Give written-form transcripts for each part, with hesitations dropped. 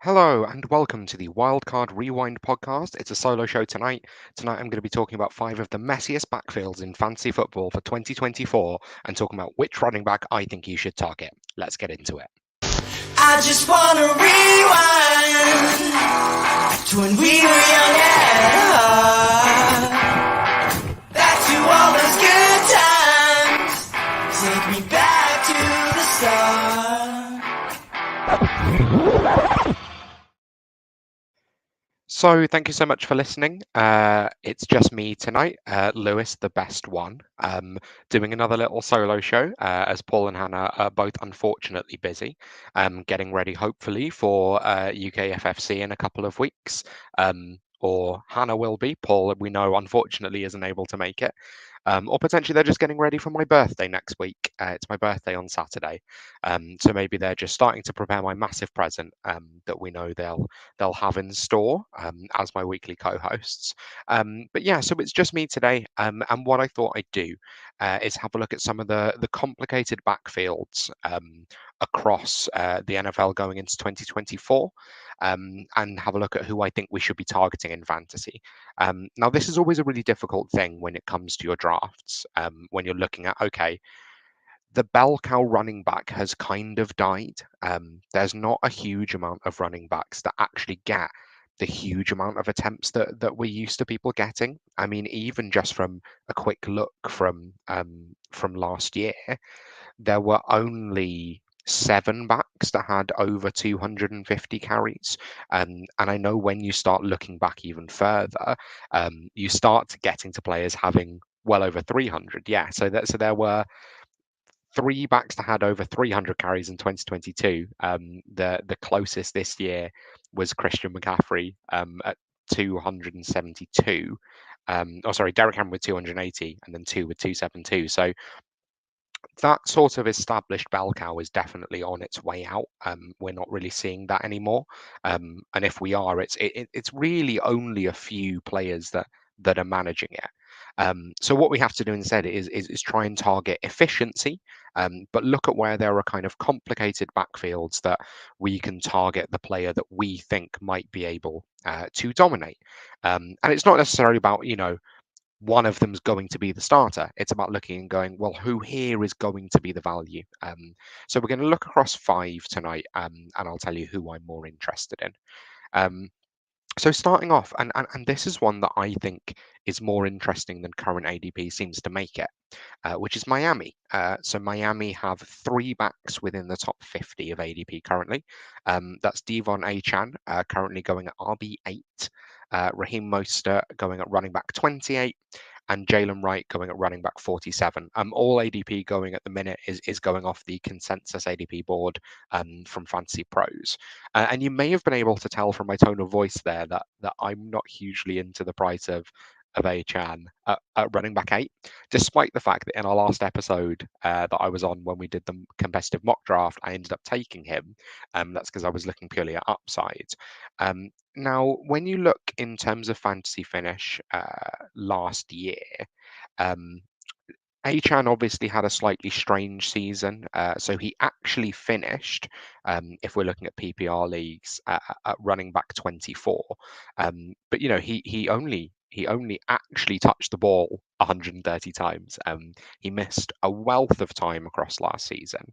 Hello and welcome to the Wildcard Rewind podcast. It's a solo show tonight. Tonight I'm going to be talking about five of the messiest backfields in fantasy football for 2024 and talking about which running back I think you should target. Let's get into it. I just wanna rewind to when we were young at heart. Back to all those good times. Take me back to the start. So thank you so much for listening. It's just me tonight, Lewis, the best one, doing another little solo show as Paul and Hannah are both unfortunately busy, getting ready hopefully for UKFFC in a couple of weeks. Or Hannah will be. Paul, we know, unfortunately isn't able to make it. Or potentially they're just getting ready for my birthday next week. It's my birthday on Saturday, so maybe they're just starting to prepare my massive present that we know they'll have in store as my weekly co-hosts. But yeah, so it's just me today, and what I thought I'd do is have a look at some of the complicated backfields across the NFL going into 2024, and have a look at who I think we should be targeting in fantasy. Now, this is always a really difficult thing when it comes to your drafts, when you're looking at, okay, the bell cow running back has kind of died. There's not a huge amount of running backs that actually get the huge amount of attempts that we're used to people getting. I mean, even just from a quick look from last year, there were only 7 backs that had over 250 carries. And I know when you start looking back even further, you start to get into players having well over 300. Yeah, so there were 3 backs that had over 300 carries in 2022. The closest this year was Christian McCaffrey at 272. Derek Henry with 280, and then 2 with 272. So that sort of established bell cow is definitely on its way out. We're not really seeing that anymore, and if we are, it's really only a few players that are managing it. So what we have to do instead is try and target efficiency, but look at where there are kind of complicated backfields that we can target the player that we think might be able to dominate. And it's not necessarily about one of them's going to be the starter. It's about looking and going, well, who here is going to be the value? So we're going to look across 5 tonight, and I'll tell you who I'm more interested in. So starting off, and this is one that I think is more interesting than current ADP seems to make it, which is Miami. So Miami have 3 backs within the top 50 of ADP currently. That's Devon Achan currently going at RB8, Raheem Mostert going at running back 28, and Jalen Wright going at running back 47. All ADP going at the minute is going off the consensus ADP board from Fantasy Pros. And you may have been able to tell from my tone of voice there that I'm not hugely into the price of Achan at running back 8, despite the fact that in our last episode that I was on when we did the competitive mock draft, I ended up taking him. That's because I was looking purely at upsides. Now, when you look in terms of fantasy finish last year, um, Achan obviously had a slightly strange season. So he actually finished, if we're looking at PPR leagues, at running back 24. But he only actually touched the ball 130 times. He missed a wealth of time across last season.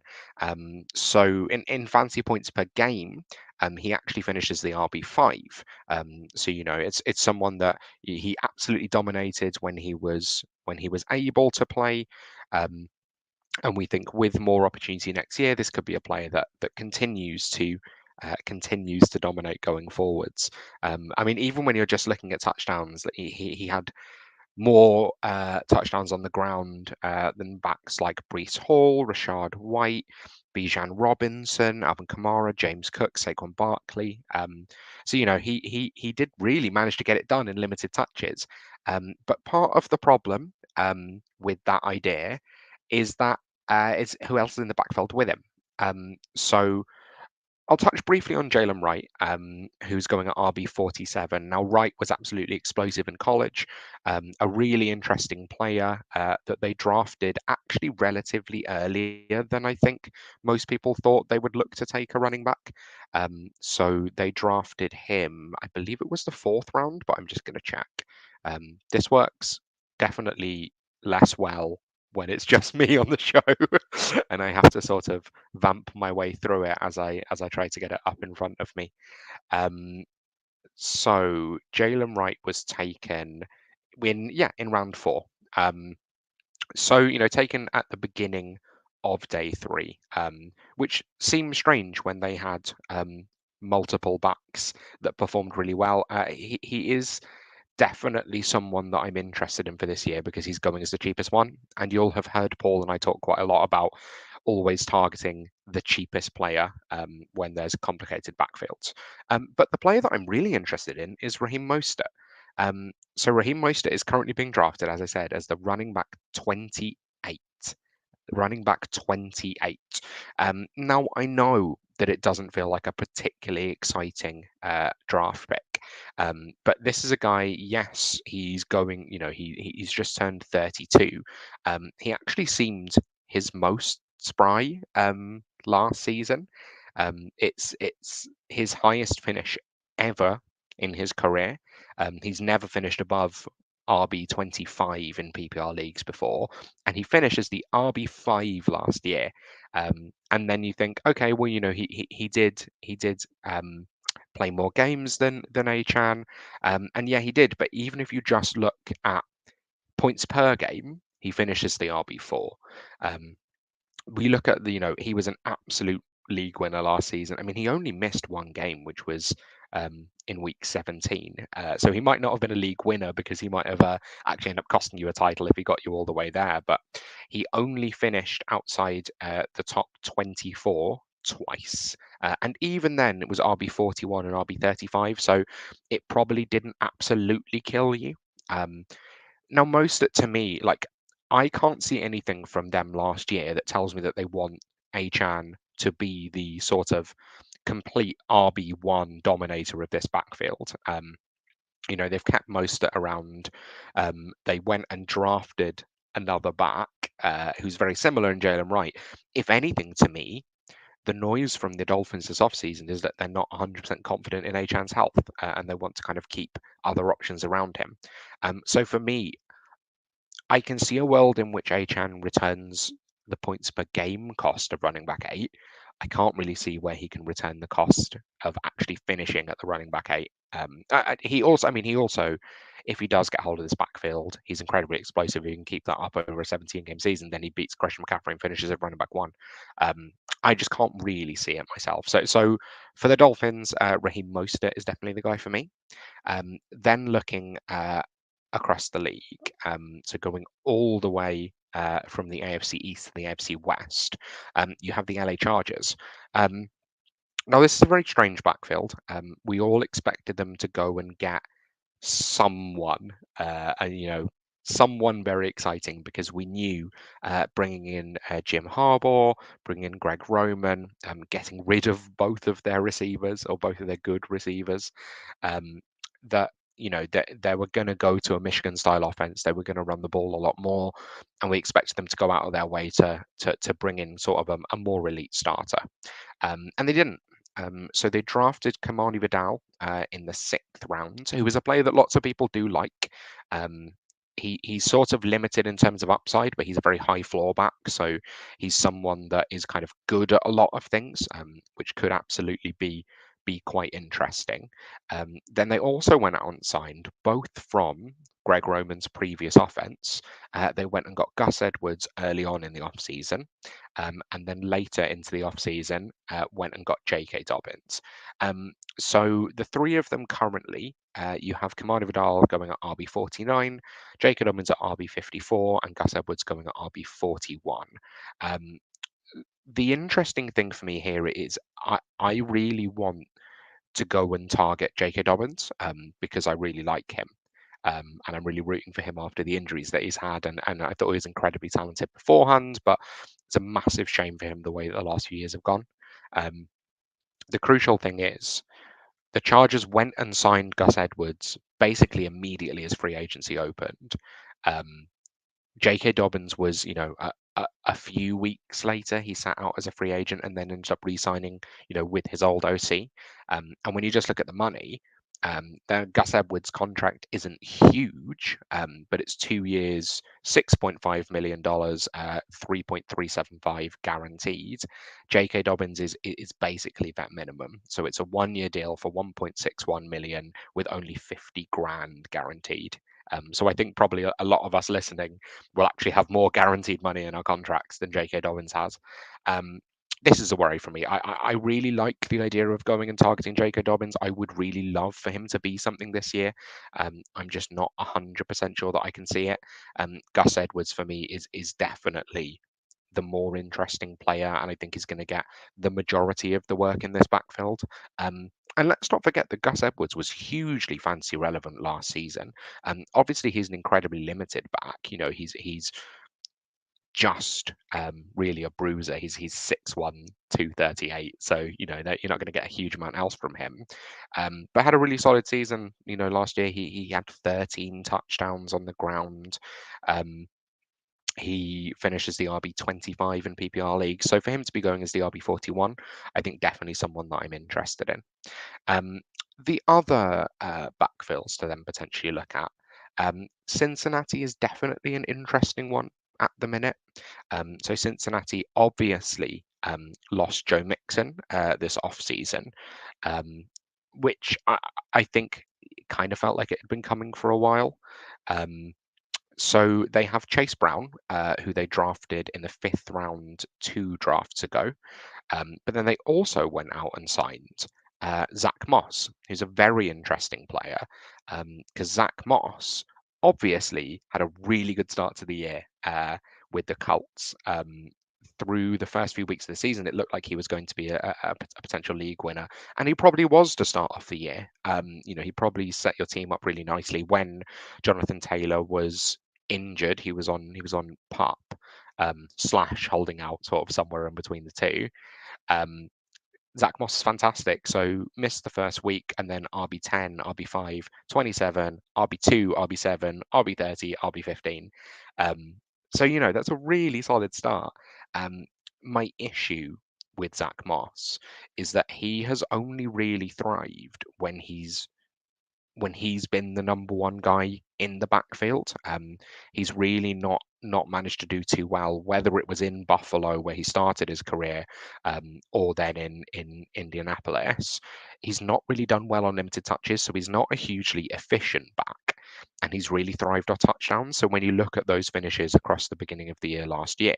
So in fantasy points per game, he actually finishes the RB5. So it's someone that he absolutely dominated when he was able to play. And we think with more opportunity next year, this could be a player that continues to dominate going forwards. I mean, even when you're just looking at touchdowns, he had more touchdowns on the ground than backs like Breece Hall, Rashad White, Bijan Robinson, Alvin Kamara, James Cook, Saquon Barkley. So he did really manage to get it done in limited touches. But part of the problem with that idea is that is who else is in the backfield with him. So I'll touch briefly on Jalen Wright, who's going at RB47. Now, Wright was absolutely explosive in college, a really interesting player that they drafted actually relatively earlier than I think most people thought they would look to take a running back. So they drafted him, I believe it was the fourth round, but I'm just going to check. This works definitely less well when it's just me on the show and I have to sort of vamp my way through it as I try to get it up in front of me. Um, so Jalen Wright was taken in round four. So taken at the beginning of day three, which seems strange when they had multiple backs that performed really well. He is definitely someone that I'm interested in for this year because he's going as the cheapest one. And you'll have heard Paul and I talk quite a lot about always targeting the cheapest player when there's complicated backfields. But the player that I'm really interested in is Raheem Mostert. So Raheem Mostert is currently being drafted, as I said, as the running back 28. Running back 28. Now, I know that it doesn't feel like a particularly exciting draft pick, but this is a guy, yes, he's going, he's just turned 32. He actually seemed his most spry last season. It's his highest finish ever in his career. He's never finished above RB25 in PPR leagues before, and he finished as the RB5 last year. And then you think, okay, well, he did play more games than Achan, and yeah, he did. But even if you just look at points per game, he finishes the RB4. Um, we look at he was an absolute league winner last season. I mean, he only missed one game, which was in week 17. So he might not have been a league winner because he might have actually ended up costing you a title if he got you all the way there. But he only finished outside the top 24 twice. And even then, it was RB41 and RB35. So it probably didn't absolutely kill you. Now, most to me, like I can't see anything from them last year that tells me that they want Achan to be the sort of complete RB1 dominator of this backfield. They've kept Mostert around. They went and drafted another back who's very similar in Jalen Wright. If anything, to me, the noise from the Dolphins this offseason is that they're not 100% confident in Achan's health and they want to kind of keep other options around him. So for me, I can see a world in which Achan returns the points per game cost of running back eight. I can't really see where he can return the cost of actually finishing at the running back eight. He also, if he does get hold of this backfield, he's incredibly explosive. He can keep that up over a 17-game season. Then he beats Christian McCaffrey and finishes at running back one. I just can't really see it myself. So for the Dolphins, Raheem Mostert is definitely the guy for me. Then looking across the league. So going all the way from the AFC East to the AFC West, you have the LA Chargers. Now, this is a very strange backfield. We all expected them to go and get someone, someone very exciting because we knew bringing in Jim Harbaugh, bringing in Greg Roman, getting rid of both of their receivers or both of their good receivers, that that they were going to go to a Michigan style offense. They were going to run the ball a lot more, and we expected them to go out of their way to bring in sort of a more elite starter, and they didn't. So they drafted Kamani Vidal in the sixth round, who is a player that lots of people do like. He's sort of limited in terms of upside, but he's a very high floor back. So he's someone that is kind of good at a lot of things, which could absolutely be quite interesting. Then they also went out and signed both from Greg Roman's previous offense. They went and got Gus Edwards early on in the offseason. And then later into the offseason, went and got J.K. Dobbins. So the three of them currently, you have Kamani Vidal going at RB49, J.K. Dobbins at RB54, and Gus Edwards going at RB41. The interesting thing for me here is I really want to go and target J.K. Dobbins because I really like him. And I'm really rooting for him after the injuries that he's had. And I thought he was incredibly talented beforehand, but it's a massive shame for him the way that the last few years have gone. The crucial thing is the Chargers went and signed Gus Edwards basically immediately as free agency opened. Um, J.K. Dobbins was, a few weeks later, he sat out as a free agent and then ended up re-signing, with his old OC. And when you just look at the money, the Gus Edwards contract isn't huge, but it's 2 years, $6.5 million, 3.375 guaranteed. J.K. Dobbins is basically that minimum, so it's a 1 year deal for 1.61 million with only 50 grand guaranteed. So I think probably a lot of us listening will actually have more guaranteed money in our contracts than J.K. Dobbins has. This is a worry for me. I really like the idea of going and targeting J.K. Dobbins. I would really love for him to be something this year. I'm just not 100% sure that I can see it. Gus Edwards for me is definitely the more interesting player, and I think he's going to get the majority of the work in this backfield. And let's not forget that Gus Edwards was hugely fantasy relevant last season. Obviously, he's an incredibly limited back. He's just really a bruiser. He's 6'1", 238. So you're not going to get a huge amount else from him. But had a really solid season. Last year he had 13 touchdowns on the ground. He finishes the RB25 in PPR league. So for him to be going as the RB41, I think definitely someone that I'm interested in. The other backfills to then potentially look at, Cincinnati is definitely an interesting one at the minute. So Cincinnati obviously lost Joe Mixon this offseason, which I think kind of felt like it had been coming for a while. So they have Chase Brown, who they drafted in the 5th round 2 drafts ago. But then they also went out and signed Zach Moss, who's a very interesting player, because Zach Moss obviously had a really good start to the year with the Colts. Through the first few weeks of the season, it looked like he was going to be a potential league winner, and he probably was to start off the year. He probably set your team up really nicely when Jonathan Taylor was injured. He was on PUP slash holding out, sort of somewhere in between the two. Zach Moss is fantastic. So missed the first week and then RB10, RB5, 27, RB2, RB7, RB30, RB15. So, that's a really solid start. My issue with Zach Moss is that he has only really thrived when he's been the number one guy in the backfield. He's really not managed to do too well, whether it was in Buffalo where he started his career, or then in Indianapolis. He's not really done well on limited touches, so he's not a hugely efficient back, and he's really thrived on touchdowns. So when you look at those finishes across the beginning of the year last year,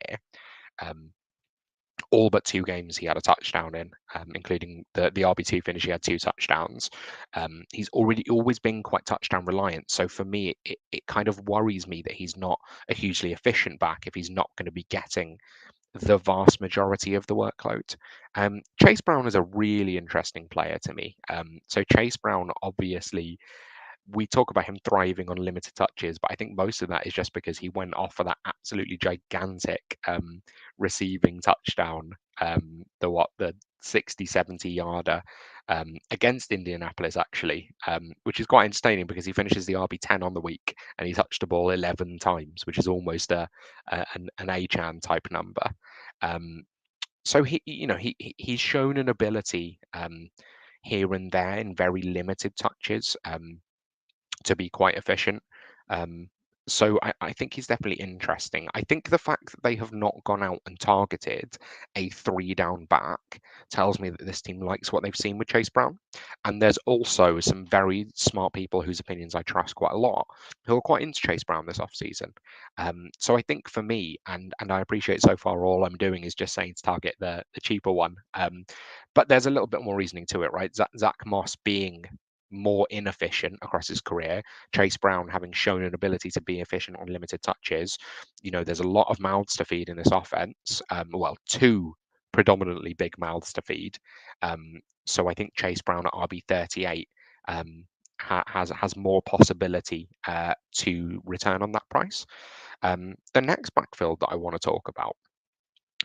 all but 2 games he had a touchdown in, including the RB2 finish. He had 2 touchdowns. He's always been quite touchdown reliant. So for me, it kind of worries me that he's not a hugely efficient back if he's not going to be getting the vast majority of the workload. Chase Brown is a really interesting player to me. So Chase Brown, obviously, we talk about him thriving on limited touches, but I think most of that is just because he went off for that absolutely gigantic receiving touchdown, the 60, 70 yarder against Indianapolis, actually, which is quite entertaining because he finishes the RB10 on the week and he touched the ball 11 times, which is almost an Achan type number. So he's shown an ability here and there in very limited touches to be quite efficient. So I think he's definitely interesting. I think the fact that they have not gone out and targeted a 3-down back tells me that this team likes what they've seen with Chase Brown. And there's also some very smart people whose opinions I trust quite a lot who are quite into Chase Brown this offseason. So I think for me, and I appreciate so far all I'm doing is just saying to target the cheaper one. But there's a little bit more reasoning to it, right? Zach Moss being more inefficient across his career, Chase Brown having shown an ability to be efficient on limited touches. There's a lot of mouths to feed in this offense. Well, 2 predominantly big mouths to feed. So I think Chase Brown at RB38 has more possibility to return on that price. The next backfield that I want to talk about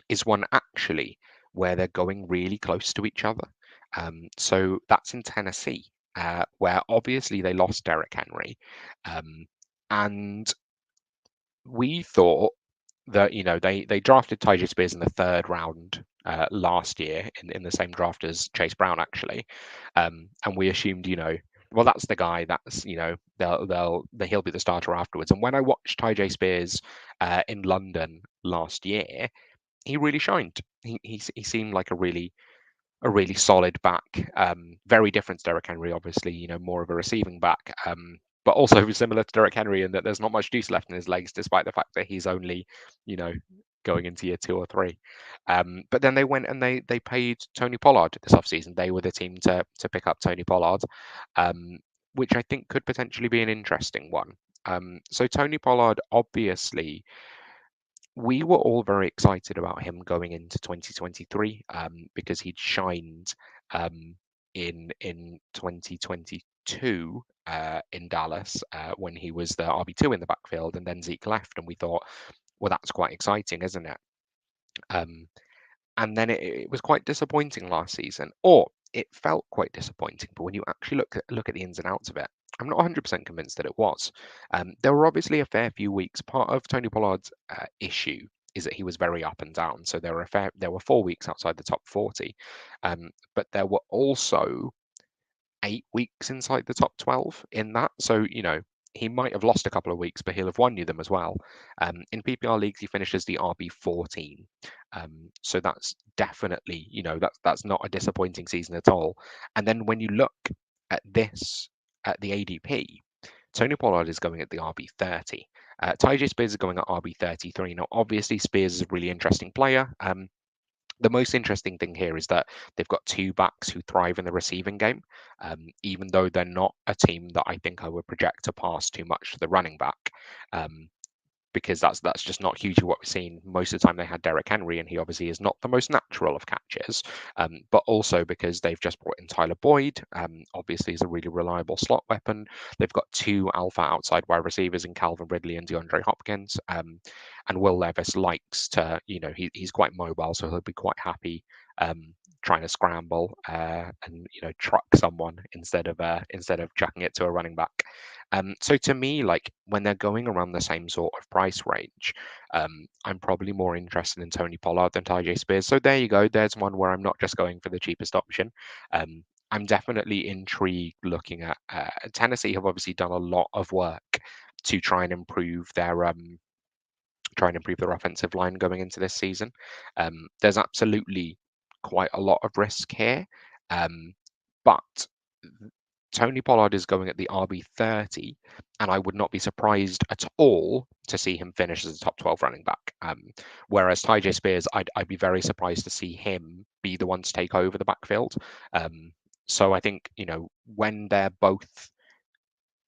is one actually where they're going really close to each other. So that's in Tennessee, where obviously they lost Derrick Henry. And we thought that they drafted Tyjae Spears in the third round last year in the same draft as Chase Brown actually, and we assumed well that's the guy that's he'll be the starter afterwards. And when I watched Tyjae Spears in London last year, he really shined. He seemed like a really solid back. Very different to Derrick Henry, obviously, more of a receiving back. But also similar to Derrick Henry in that there's not much juice left in his legs, despite the fact that he's only, you know, going into year 2 or 3. But then they went and they paid Tony Pollard this offseason. They were the team to pick up Tony Pollard, which I think could potentially be an interesting one. So Tony Pollard, obviously, we were all very excited about him going into 2023 because he'd shined in 2022 in Dallas when he was the RB2 in the backfield, and then Zeke left, and we thought, well, that's quite exciting, isn't it? Um, and then it was quite disappointing last season, or it felt quite disappointing. But when you actually look at the ins and outs of it, I'm not 100% convinced that it was. There were obviously a fair few weeks. Part of Tony Pollard's issue is that he was very up and down. So there were 4 weeks outside the top 40, but there were also 8 weeks inside the top 12 in that. So, he might have lost a couple of weeks, but he'll have won you them as well. In PPR leagues, he finishes the RB14. So that's definitely, that's not a disappointing season at all. And then when you look at at the ADP, Tony Pollard is going at the RB30. Tyjae Spears is going at RB33. Now, obviously, Spears is a really interesting player. The most interesting thing here is that they've got two backs who thrive in the receiving game, even though they're not a team that I think I would project to pass too much to the running back. Because that's just not hugely what we're seeing. Most of the time they had Derrick Henry, and he obviously is not the most natural of catches, but also because they've just brought in Tyler Boyd, obviously is a really reliable slot weapon. They've got two alpha outside wide receivers in Calvin Ridley and DeAndre Hopkins, and Will Levis likes to, he's quite mobile, so he'll be quite happy trying to scramble and truck someone instead of chucking it to a running back. So to me, like when they're going around the same sort of price range, I'm probably more interested in Tony Pollard than Tyjae Spears. So there you go. There's one where I'm not just going for the cheapest option. I'm definitely intrigued looking at Tennessee have obviously done a lot of work to try and improve their offensive line going into this season. There's absolutely quite a lot of risk here, but Tony Pollard is going at the RB30, and I would not be surprised at all to see him finish as a top 12 running back. Whereas Tyjae Spears, I'd be very surprised to see him be the one to take over the backfield. So I think, when they're both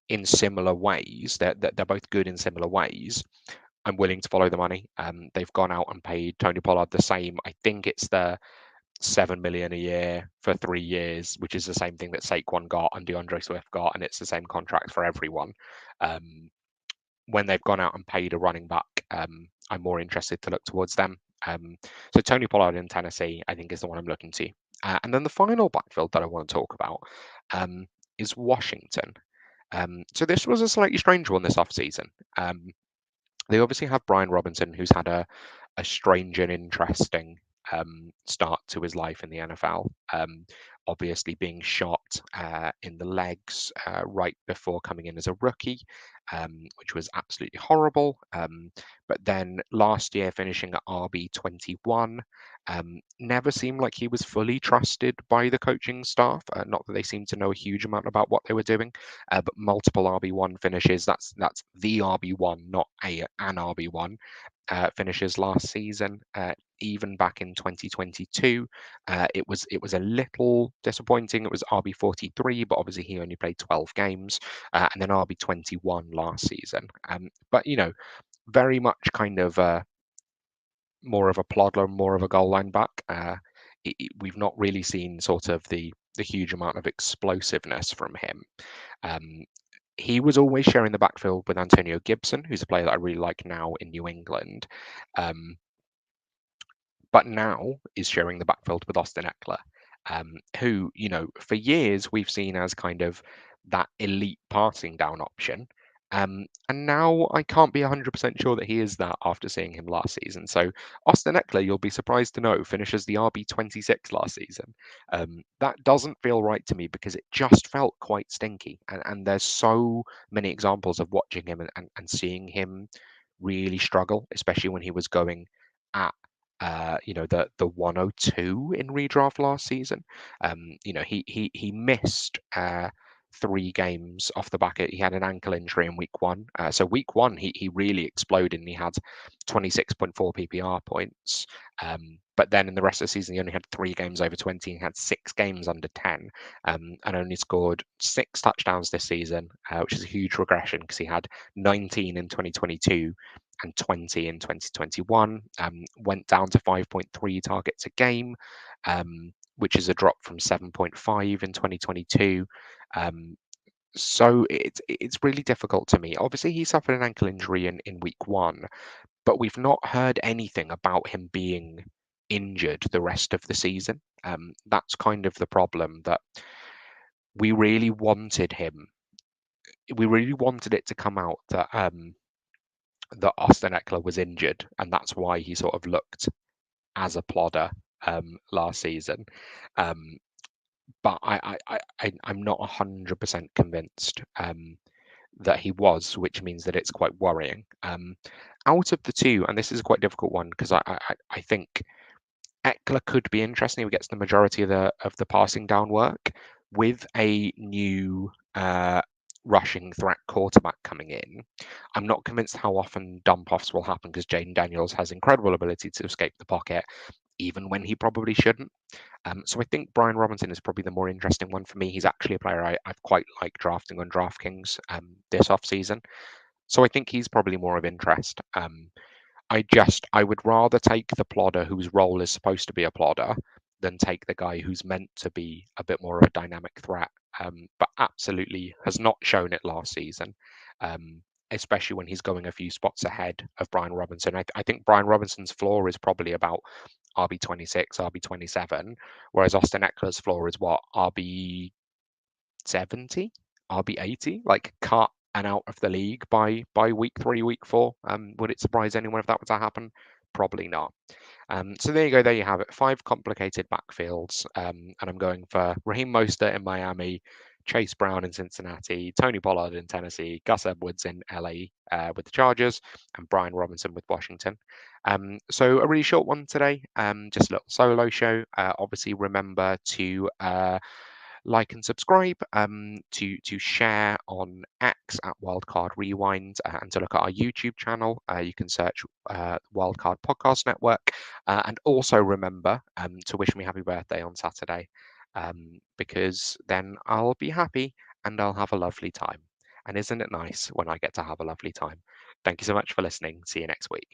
in similar ways, they're both good in similar ways, I'm willing to follow the money. They've gone out and paid Tony Pollard the same. I think it's the 7 million a year for 3 years, which is the same thing that Saquon got and DeAndre Swift got, and it's the same contract for everyone. When they've gone out and paid a running back, I'm more interested to look towards them. So Tony Pollard in Tennessee, I think, is the one I'm looking to. And then the final backfield that I want to talk about is Washington. So this was a slightly strange one this offseason. They obviously have Brian Robinson, who's had a strange and interesting start to his life in the NFL. Obviously, being shot in the legs right before coming in as a rookie, which was absolutely horrible. But then last year, finishing at RB21, never seemed like he was fully trusted by the coaching staff. Not that they seemed to know a huge amount about what they were doing, but multiple RB1 finishes. That's the RB1, not an RB1. Finishes last season. Even back in 2022, it was a little disappointing. It was RB43, but obviously he only played 12 games, and then RB21 last season. But very much kind of more of a ploddler, more of a goal line back. We've not really seen sort of the huge amount of explosiveness from him. He was always sharing the backfield with Antonio Gibson, who's a player that I really like now in New England. But now is sharing the backfield with Austin Eckler. who, for years we've seen as kind of that elite passing down option. And now I can't be 100% sure that he is that after seeing him last season. So Austin Eckler, you'll be surprised to know, finishes the RB 26 last season. That doesn't feel right to me because it just felt quite stinky. And there's so many examples of watching him and seeing him really struggle, especially when he was going at the 102 in redraft last season. He missed 3 games off the back of, he had an ankle injury in week one. So week one he really exploded and he had 26.4 PPR points. But then in the rest of the season he only had 3 games over 20 and had 6 games under 10, and only scored 6 touchdowns this season, which is a huge regression because he had 19 in 2022 and 20 in 2021. Went down to 5.3 targets a game, which is a drop from 7.5 in 2022. So it's really difficult to me. Obviously, he suffered an ankle injury in week one, but we've not heard anything about him being injured the rest of the season. That's kind of the problem, that we really wanted him. We really wanted it to come out that Austin Eckler was injured, and that's why he sort of looked as a plodder last season. But I'm not 100% convinced that he was, which means that it's quite worrying. Out of the two, and this is a quite difficult one because I think Eckler could be interesting. He gets the majority of the passing down work with a new rushing threat quarterback coming in. I'm not convinced how often dump offs will happen because Jaden Daniels has incredible ability to escape the pocket, even when he probably shouldn't. So I think Brian Robinson is probably the more interesting one for me. He's actually a player I've quite liked drafting on DraftKings this off season. So I think he's probably more of interest. I would rather take the plodder whose role is supposed to be a plodder than take the guy who's meant to be a bit more of a dynamic threat, but absolutely has not shown it last season, especially when he's going a few spots ahead of Brian Robinson. I think Brian Robinson's floor is probably about RB 26, RB 27, whereas Austin Eckler's floor is what, RB 70, RB 80, like cut and out of the league by week 3, week 4. Would it surprise anyone if that were to happen? Probably not. So there you go. There you have it. 5 complicated backfields, and I'm going for Raheem Mostert in Miami, Chase Brown in Cincinnati, Tony Pollard in Tennessee, Gus Edwards in LA with the Chargers, and Brian Robinson with Washington. So a really short one today, just a little solo show. Obviously, remember to like and subscribe, to share on X at Wildcard Rewind, and to look at our YouTube channel. You can search Wildcard Podcast Network, and also remember to wish me happy birthday on Saturday, because then I'll be happy and I'll have a lovely time. And isn't it nice when I get to have a lovely time? Thank you so much for listening. See you next week.